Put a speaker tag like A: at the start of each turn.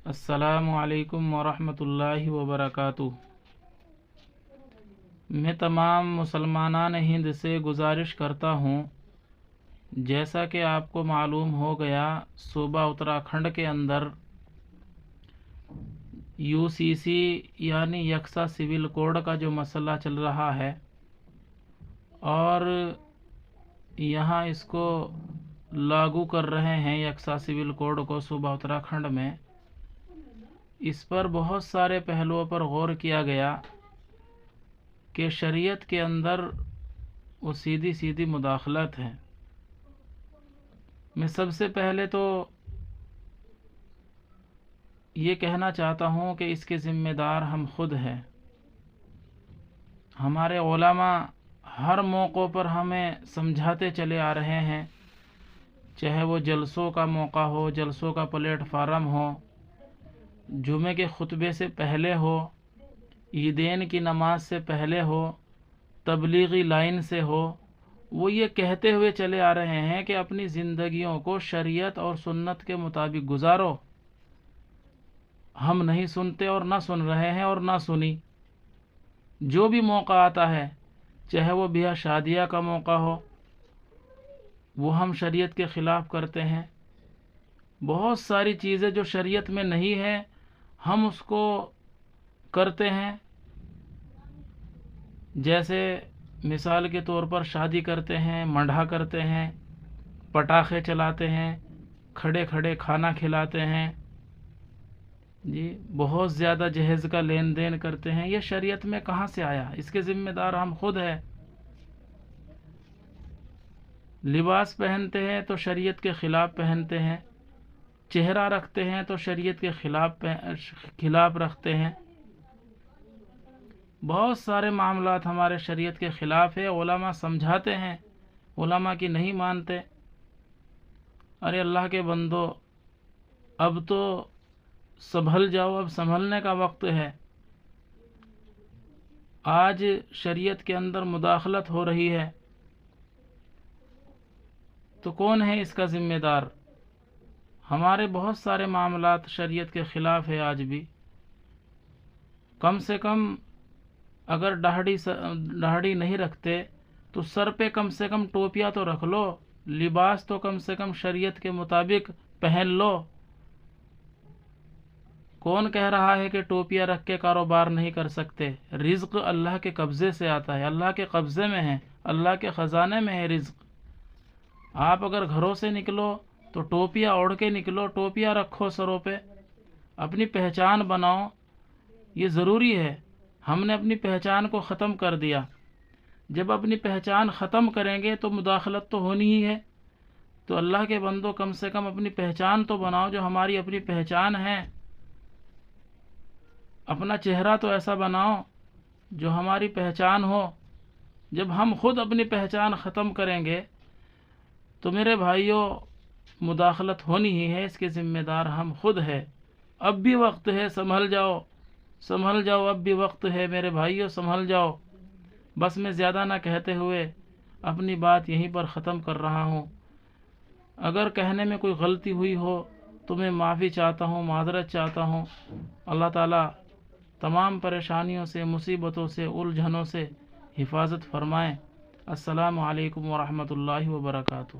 A: السلام علیکم ورحمۃ اللہ وبرکاتہ۔ میں تمام مسلمانان ہند سے گزارش کرتا ہوں، جیسا کہ آپ کو معلوم ہو گیا، صوبہ اتراکھنڈ کے اندر UCC یعنی یکساں سول کوڈ کا جو مسئلہ چل رہا ہے، اور یہاں اس کو لاگو کر رہے ہیں یکساں سول کوڈ کو صوبہ اتراکھنڈ میں۔ اس پر بہت سارے پہلوؤں پر غور کیا گیا کہ شریعت کے اندر وہ سیدھی سیدھی مداخلت ہے۔ میں سب سے پہلے تو یہ کہنا چاہتا ہوں کہ اس کے ذمہ دار ہم خود ہیں۔ ہمارے علماء ہر موقع پر ہمیں سمجھاتے چلے آ رہے ہیں، چاہے وہ جلسوں کا موقع ہو، جلسوں کا پلیٹ فارم ہو، جمعے کے خطبے سے پہلے ہو، عیدین کی نماز سے پہلے ہو، تبلیغی لائن سے ہو، وہ یہ کہتے ہوئے چلے آ رہے ہیں کہ اپنی زندگیوں کو شریعت اور سنت کے مطابق گزارو۔ ہم نہیں سنتے اور نہ سن رہے ہیں اور نہ سنی۔ جو بھی موقع آتا ہے، چاہے وہ بیاہ شادیہ کا موقع ہو، وہ ہم شریعت کے خلاف کرتے ہیں۔ بہت ساری چیزیں جو شریعت میں نہیں ہیں، ہم اس کو کرتے ہیں۔ جیسے مثال کے طور پر شادی کرتے ہیں، منڈھا کرتے ہیں، پٹاخے چلاتے ہیں، کھڑے کھڑے کھانا کھلاتے ہیں، جی بہت زیادہ جہیز کا لین دین کرتے ہیں۔ یہ شریعت میں کہاں سے آیا؟ اس کے ذمہ دار ہم خود ہیں۔ لباس پہنتے ہیں تو شریعت کے خلاف پہنتے ہیں، چہرہ رکھتے ہیں تو شریعت کے خلاف رکھتے ہیں۔ بہت سارے معاملات ہمارے شریعت کے خلاف ہے، علماء سمجھاتے ہیں، علماء کی نہیں مانتے۔ ارے اللہ کے بندو، اب تو سنبھل جاؤ، اب سنبھلنے کا وقت ہے۔ آج شریعت کے اندر مداخلت ہو رہی ہے، تو کون ہے اس کا ذمہ دار؟ ہمارے بہت سارے معاملات شریعت کے خلاف ہے آج بھی۔ کم سے کم اگر داڑھی نہیں رکھتے تو سر پہ کم سے کم ٹوپیاں تو رکھ لو، لباس تو کم سے کم شریعت کے مطابق پہن لو۔ کون کہہ رہا ہے کہ ٹوپیاں رکھ کے کاروبار نہیں کر سکتے؟ رزق اللہ کے قبضے سے آتا ہے، اللہ کے قبضے میں ہے، اللہ کے خزانے میں ہے رزق۔ آپ اگر گھروں سے نکلو تو ٹوپیاں اوڑھ کے نکلو، ٹوپیاں رکھو سروں پہ، اپنی پہچان بناؤ، یہ ضروری ہے۔ ہم نے اپنی پہچان کو ختم کر دیا۔ جب اپنی پہچان ختم کریں گے تو مداخلت تو ہونی ہی ہے۔ تو اللہ کے بندو، کم سے کم اپنی پہچان تو بناؤ جو ہماری اپنی پہچان ہے۔ اپنا چہرہ تو ایسا بناؤ جو ہماری پہچان ہو۔ جب ہم خود اپنی پہچان ختم کریں گے تو میرے بھائیوں مداخلت ہونی ہی ہے۔ اس کے ذمہ دار ہم خود ہیں۔ اب بھی وقت ہے، سنبھل جاؤ، سنبھل جاؤ، اب بھی وقت ہے میرے بھائیوں، سنبھل جاؤ۔ بس میں زیادہ نہ کہتے ہوئے اپنی بات یہیں پر ختم کر رہا ہوں۔ اگر کہنے میں کوئی غلطی ہوئی ہو تو میں معافی چاہتا ہوں، معذرت چاہتا ہوں۔ اللہ تعالیٰ تمام پریشانیوں سے، مصیبتوں سے، الجھنوں سے حفاظت فرمائیں۔ السلام علیکم ورحمۃ اللہ وبرکاتہ۔